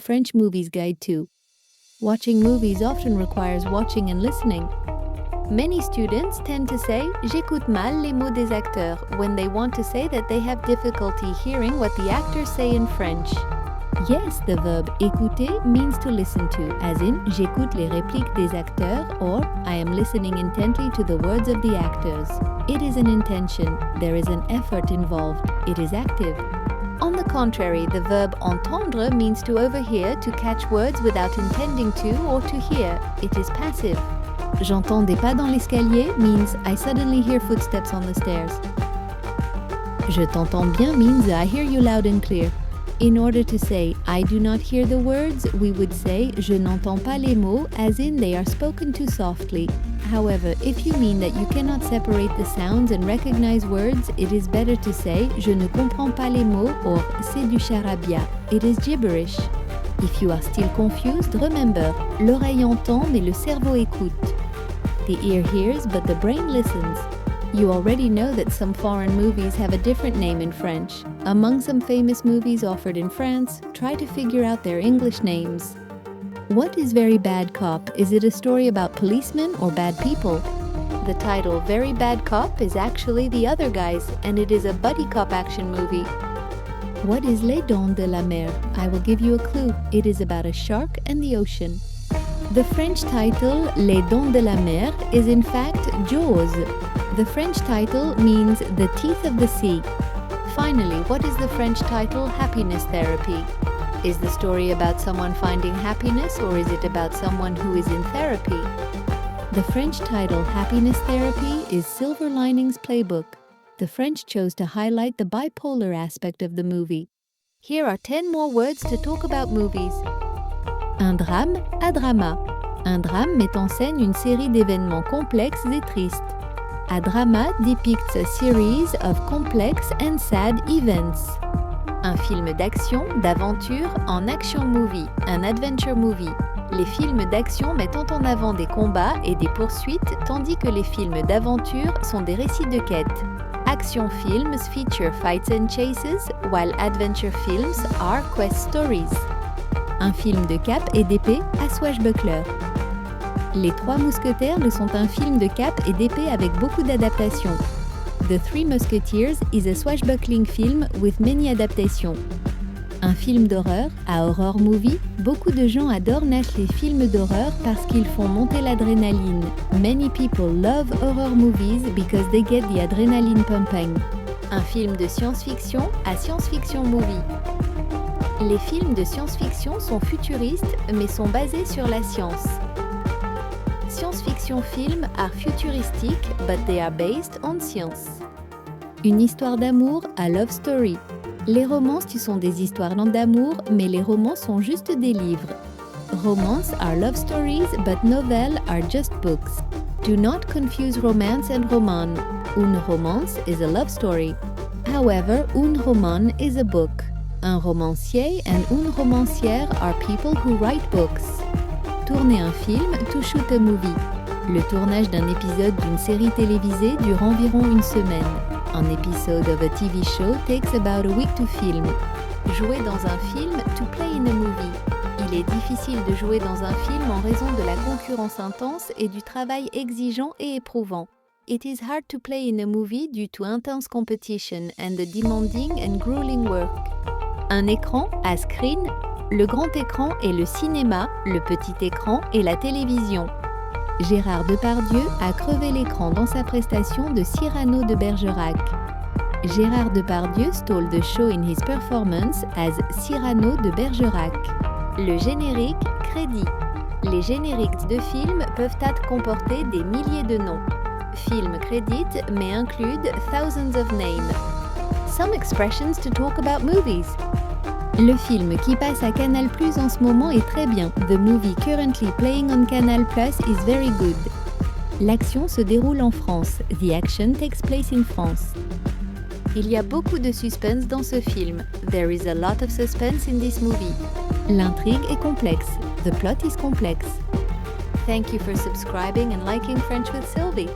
French Movies Guide 2. Watching movies often requires watching and listening. Many students tend to say "j'écoute mal les mots des acteurs" when they want to say that they have difficulty hearing what the actors say in French. Yes, the verb écouter means to listen to, as in j'écoute les répliques des acteurs or I am listening intently to the words of the actors. It is an intention, there is an effort involved, it is active. On the contrary, the verb entendre means to overhear, to catch words without intending to or to hear. It is passive. J'entends des pas dans l'escalier means I suddenly hear footsteps on the stairs. Je t'entends bien means I hear you loud and clear. In order to say I do not hear the words, we would say je n'entends pas les mots, as in they are spoken too softly. However, if you mean that you cannot separate the sounds and recognize words, it is better to say je ne comprends pas les mots or c'est du charabia. It is gibberish. If you are still confused, remember, l'oreille entend mais le cerveau écoute. The ear hears but the brain listens. You already know that some foreign movies have a different name in French. Among some famous movies offered in France, try to figure out their English names. What is Very Bad Cop? Is it a story about policemen or bad people? The title Very Bad Cop is actually The Other Guys, and it is a buddy cop action movie. What is Les Dents de la Mer? I will give you a clue. It is about a shark and the ocean. The French title Les Dents de la Mer is in fact Jaws. The French title means the teeth of the sea. Finally, what is the French title Happiness Therapy? Is the story about someone finding happiness or is it about someone who is in therapy? The French title Happiness Therapy is Silver Linings Playbook. The French chose to highlight the bipolar aspect of the movie. Here are 10 more words to talk about movies. Un drame à drama. Un drame met en scène une série d'événements complexes et tristes. A drama depicts a series of complex and sad events. Un film d'action, d'aventure en action movie, un adventure movie. Les films d'action mettant en avant des combats et des poursuites, tandis que les films d'aventure sont des récits de quête. Action films feature fights and chases, while adventure films are quest stories. Un film de cape et d'épée à swashbuckler. Les Trois Mousquetaires le sont un film de cape et d'épée avec beaucoup d'adaptations. The Three Musketeers is a swashbuckling film with many adaptations. Un film d'horreur, à horror movie, beaucoup de gens adorent les films d'horreur parce qu'ils font monter l'adrénaline. Many people love horror movies because they get the adrenaline pumping. Un film de science-fiction à science-fiction movie. Les films de science-fiction sont futuristes mais sont basés sur la science. Science-fiction films are futuristic, but they are based on science. Une histoire d'amour à love story. Les romances sont des histoires d'amour, mais les romans sont juste des livres. Romance are love stories, but novels are just books. Do not confuse romance and roman. Une romance is a love story. However, un roman is a book. Un romancier and une romancière are people who write books. Tourner un film, to shoot a movie. Le tournage d'un épisode d'une série télévisée dure environ une semaine. An episode of a TV show takes about a week to film. Jouer dans un film, to play in a movie. Il est difficile de jouer dans un film en raison de la concurrence intense et du travail exigeant et éprouvant. It is hard to play in a movie due to intense competition and the demanding and grueling work. Un écran, a screen. Le grand écran est le cinéma, le petit écran est la télévision. Gérard Depardieu a crevé l'écran dans sa prestation de Cyrano de Bergerac. Gérard Depardieu stole the show in his performance as Cyrano de Bergerac. Le générique, crédit. Les génériques de films peuvent comporter des milliers de noms. Film credit may include thousands of names. Some expressions to talk about movies. Le film qui passe à Canal+ en ce moment est très bien. The movie currently playing on Canal+ is very good. L'action se déroule en France. The action takes place in France. Il y a beaucoup de suspense dans ce film. There is a lot of suspense in this movie. L'intrigue est complexe. The plot is complex. Thank you for subscribing and liking French with Sylvie.